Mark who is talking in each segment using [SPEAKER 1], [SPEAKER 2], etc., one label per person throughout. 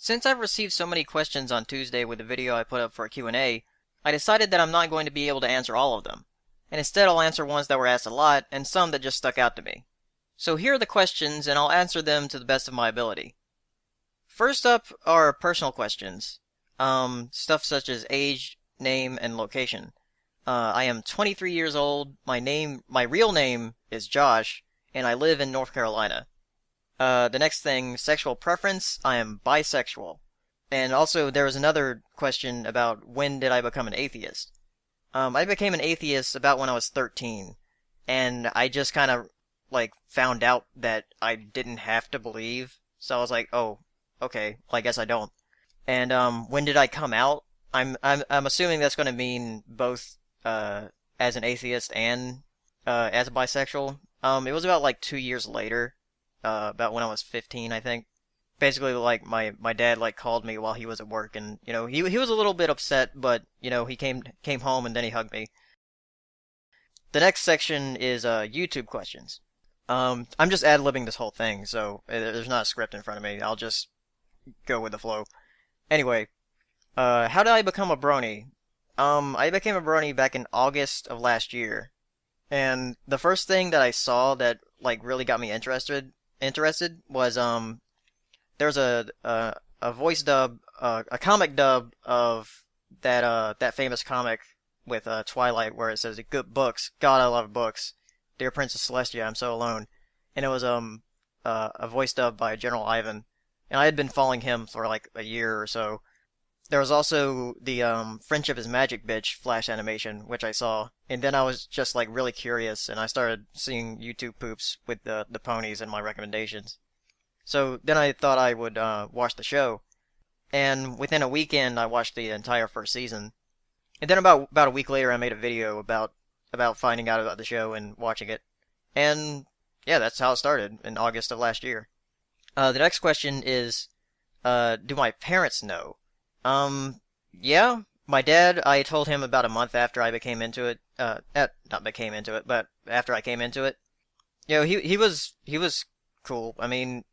[SPEAKER 1] Since I've received so many questions on Tuesday with the video I put up for a Q&A, I decided that I'm not going to be able to answer all of them, and instead I'll answer ones that were asked a lot and some that just stuck out to me. So here are the questions, and I'll answer them to the best of my ability. First up are personal questions. Stuff such as age, name, and location. I am 23 years old, my real name is Josh, and I live in North Carolina. The next thing, sexual preference, I am bisexual. And also, there was another question about when did I become an atheist. I became an atheist about when I was 13, and I just kind of, found out that I didn't have to believe, so I was like, oh, okay, well, I guess I don't. And, when did I come out? I'm assuming that's gonna mean both, as an atheist and, as a bisexual. It was about, 2 years later, about when I was 15, I think. Basically, my dad called me while he was at work, and he was a little bit upset, but he came home and then he hugged me. The next section is YouTube questions. I'm just ad-libbing this whole thing, so there's not a script in front of me. I'll just go with the flow. Anyway, how did I become a Brony? I became a Brony back in August of last year, and the first thing that I saw that really got me interested was there's a voice dub, a comic dub of that famous comic with Twilight where it says good books. God, I love books. Dear Princess Celestia, I'm so alone. And it was a voice dub by General Ivan, and I had been following him for a year or so. There was also the Friendship is Magic Bitch Flash animation, which I saw, and then I was just really curious, and I started seeing YouTube poops with the ponies and my recommendations. So then I thought I would watch the show, and within a weekend I watched the entire first season. And then about a week later I made a video about finding out about the show and watching it. And yeah, that's how it started in August of last year. The next question is, do my parents know? Yeah, my dad, I told him about a month after I became into it. Not became into it, but after I came into it. He was cool. I mean,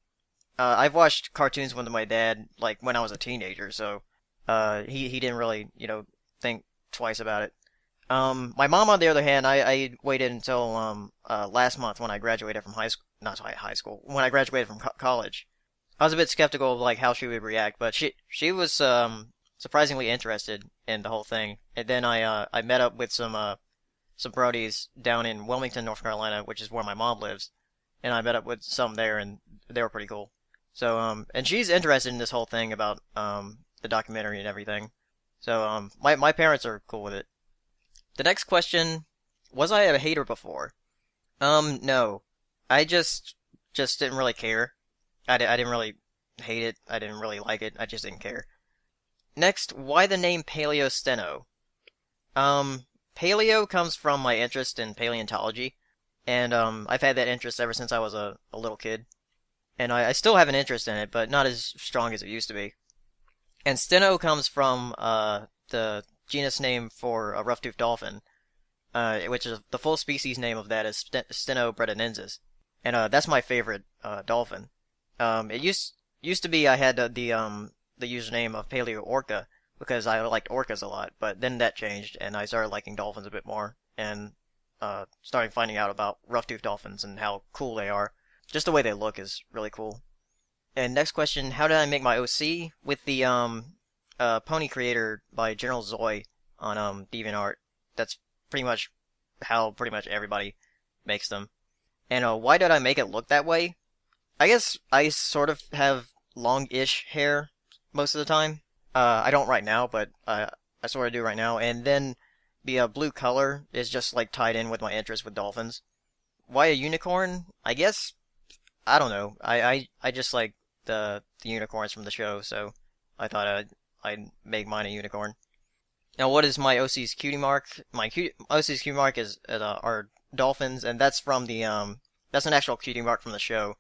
[SPEAKER 1] I've watched cartoons with my dad when I was a teenager, so he didn't really think twice about it. My mom, on the other hand, I waited until last month when I graduated from high school, not high school, when I graduated from college. I was a bit skeptical of how she would react, but she was surprisingly interested in the whole thing. And then I met up with some brodies down in Wilmington, North Carolina, which is where my mom lives, and I met up with some there, and they were pretty cool. So and she's interested in this whole thing about the documentary and everything. So my parents are cool with it. The next question, was I a hater before? No. I just didn't really care. I didn't really hate it. I didn't really like it. I just didn't care. Next, why the name PaleoSteno? Paleo comes from my interest in paleontology, and I've had that interest ever since I was a little kid. And I still have an interest in it, but not as strong as it used to be. And Steno comes from the genus name for a rough-toothed dolphin, which is the full species name of that is Steno bretonensis, and that's my favorite dolphin. It used to be I had the username of Paleo Orca because I liked orcas a lot, but then that changed and I started liking dolphins a bit more and starting finding out about rough-toothed dolphins and how cool they are. Just the way they look is really cool. And next question, how did I make my OC? With the Pony Creator by General Zoy on DeviantArt. That's pretty much how pretty much everybody makes them. And why did I make it look that way? I guess I sort of have long-ish hair most of the time. I don't right now, but I sort of do right now. And then the blue color is just tied in with my interest with dolphins. Why a unicorn? I guess I don't know. I just like the unicorns from the show, so I thought I'd make mine a unicorn. Now, what is my OC's cutie mark? OC's cutie mark is are dolphins, and that's from the that's an actual cutie mark from the show.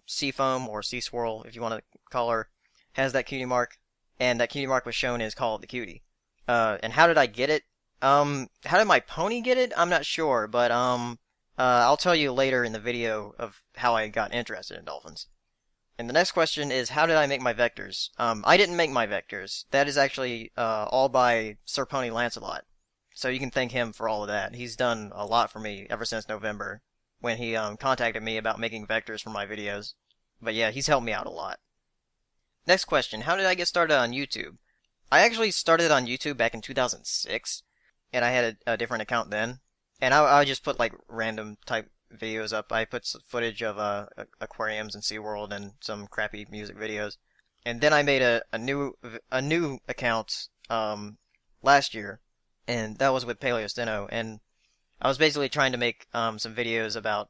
[SPEAKER 1] Seafoam or Sea Swirl, if you want to call her, has that cutie mark, and that cutie mark was shown as Call of the Cutie. And how did I get it? How did my pony get it? I'm not sure, but I'll tell you later in the video of how I got interested in dolphins. And the next question is, how did I make my vectors? I didn't make my vectors. That is actually all by SirPonyLancelot. So you can thank him for all of that. He's done a lot for me ever since November when he contacted me about making vectors for my videos. But yeah, he's helped me out a lot. Next question, how did I get started on YouTube? I actually started on YouTube back in 2006, and I had a different account then. And I just put like random type videos up. I put some footage of aquariums and SeaWorld and some crappy music videos. And then I made a new account last year, and that was with PaleoSteno. And I was basically trying to make some videos about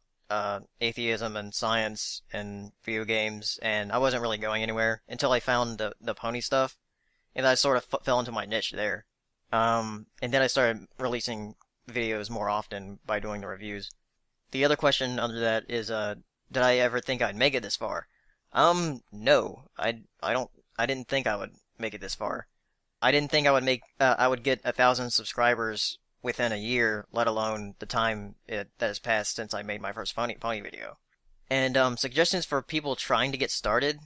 [SPEAKER 1] atheism and science and video games, and I wasn't really going anywhere until I found the pony stuff, and I sort of fell into my niche there. And then I started releasing videos more often by doing the reviews. The other question under that is, did I ever think I'd make it this far? No, I didn't think I would make it this far. I didn't think I would get 1,000 subscribers within a year, let alone the time that has passed since I made my first pony video. And suggestions for people trying to get started.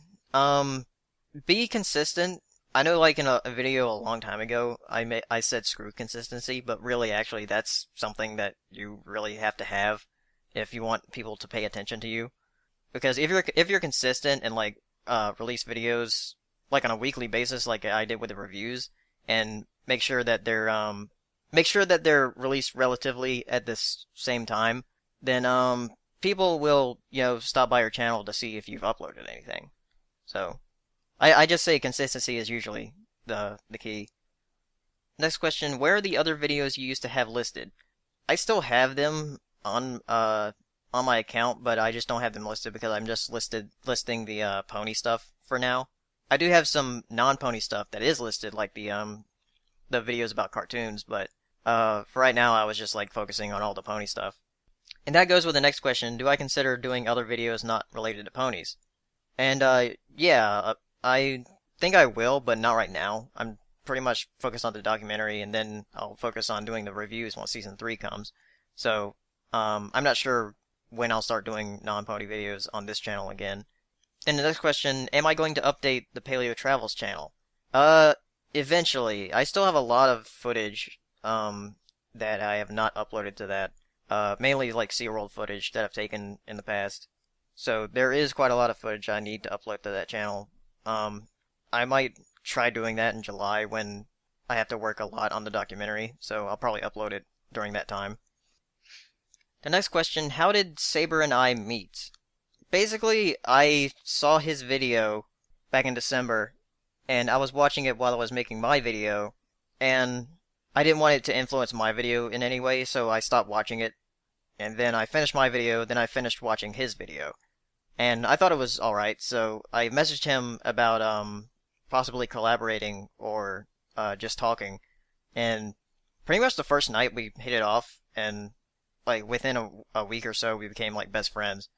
[SPEAKER 1] Be consistent. I know, like in a video a long time ago, I said screw consistency, but really, actually, that's something that you really have to have if you want people to pay attention to you. Because if you're consistent and like release videos like on a weekly basis, like I did with the reviews, and make sure that they're released relatively at this same time, then people will stop by your channel to see if you've uploaded anything. So I just say consistency is usually the key. Next question, where are the other videos you used to have listed? I still have them on my account, but I just don't have them listed because I'm just listing the pony stuff for now. I do have some non-pony stuff that is listed, like the videos about cartoons, but for right now I was just like focusing on all the pony stuff. And that goes with the next question, do I consider doing other videos not related to ponies? And yeah, I think I will, but not right now. I'm pretty much focused on the documentary, and then I'll focus on doing the reviews once season 3 comes. So I'm not sure when I'll start doing non-pony videos on this channel again. And the next question, am I going to update the Paleo Travels channel? Eventually. I still have a lot of footage that I have not uploaded to that. Mainly like SeaWorld footage that I've taken in the past. So there is quite a lot of footage I need to upload to that channel. I might try doing that in July when I have to work a lot on the documentary, so I'll probably upload it during that time. The next question, how did Saber and I meet? Basically, I saw his video back in December, and I was watching it while I was making my video, and I didn't want it to influence my video in any way, so I stopped watching it. And then I finished my video, then I finished watching his video. And I thought it was alright, so I messaged him about possibly collaborating or just talking. And pretty much the first night we hit it off, and like within a week or so we became like best friends.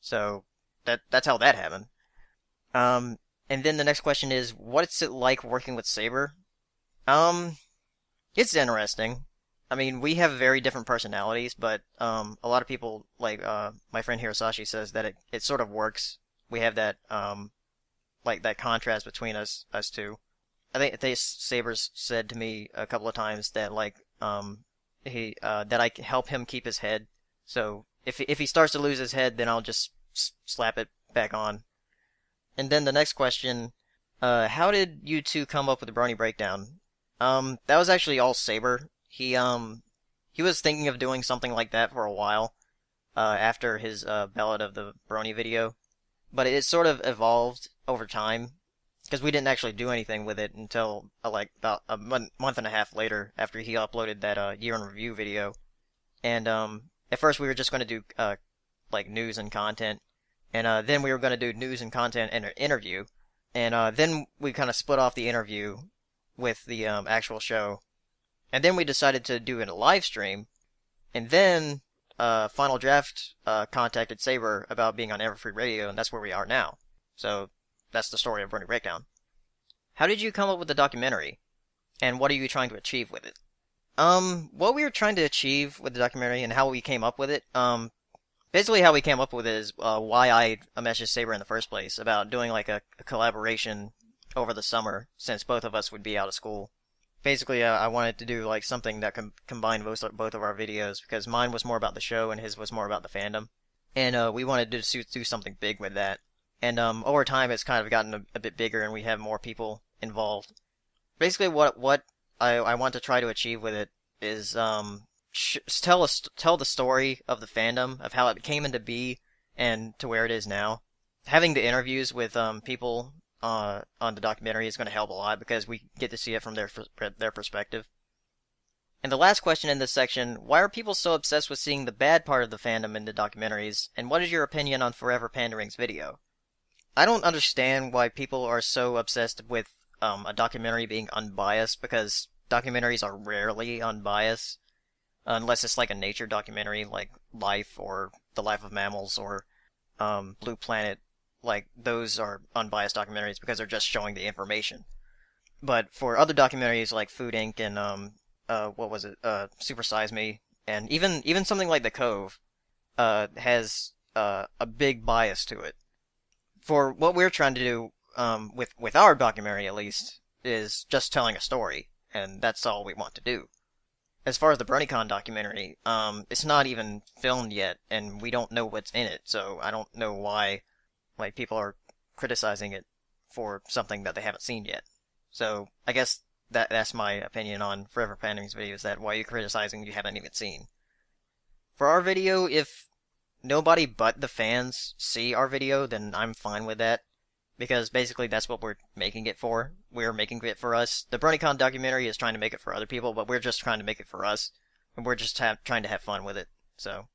[SPEAKER 1] So that's how that happened. And then the next question is, what's it like working with Saber? It's interesting. I mean, we have very different personalities, but a lot of people, like my friend Hirasashi says that it sort of works. We have that like that contrast between us two. I think Saber's said to me a couple of times that like that I can help him keep his head. So if he starts to lose his head, then I'll just slap it back on. And then the next question, how did you two come up with the Brony breakdown? That was actually all Saber. He was thinking of doing something like that for a while, after his Ballad of the Brony video, but it sort of evolved over time, because we didn't actually do anything with it until like about a month and a half later after he uploaded that year in review video. And at first we were just going to do like news and content, and then we were going to do news and content and an interview, and then we kind of split off the interview with the actual show. And then we decided to do it in a live stream, and then Final Draft contacted Saber about being on Everfree Radio, and that's where we are now. So that's the story of Brony Breakdown. How did you come up with the documentary, and what are you trying to achieve with it? What we were trying to achieve with the documentary and how we came up with it, Basically, how we came up with it is why I messaged Saber in the first place about doing like a collaboration over the summer since both of us would be out of school. Basically, I wanted to do like something that combined both of our videos because mine was more about the show and his was more about the fandom, and we wanted to do something big with that. And over time, it's kind of gotten a bit bigger, and we have more people involved. Basically, what I want to try to achieve with it is tell the story of the fandom of how it came into be and to where it is now. Having the interviews with people on the documentary is going to help a lot because we get to see it from their perspective. And the last question in this section: why are people so obsessed with seeing the bad part of the fandom in the documentaries? And what is your opinion on Forever Pandering's video? I don't understand why people are so obsessed with a documentary being unbiased because documentaries are rarely unbiased unless it's like a nature documentary like Life or The Life of Mammals or Blue Planet. Like those are unbiased documentaries because they're just showing the information. But for other documentaries like Food Inc. and what was it, Super Size Me, and even something like The Cove, has a big bias to it. For what we're trying to do, with our documentary at least, is just telling a story, and that's all we want to do. As far as the BronyCon documentary, it's not even filmed yet, and we don't know what's in it, so I don't know why like people are criticizing it for something that they haven't seen yet. So I guess that's my opinion on Forever Pandering's video is that why are you criticizing you haven't even seen. For our video, if nobody but the fans see our video, then I'm fine with that. Because basically that's what we're making it for. We're making it for us. The BronyCon documentary is trying to make it for other people, but we're just trying to make it for us. And we're just trying to have fun with it. So,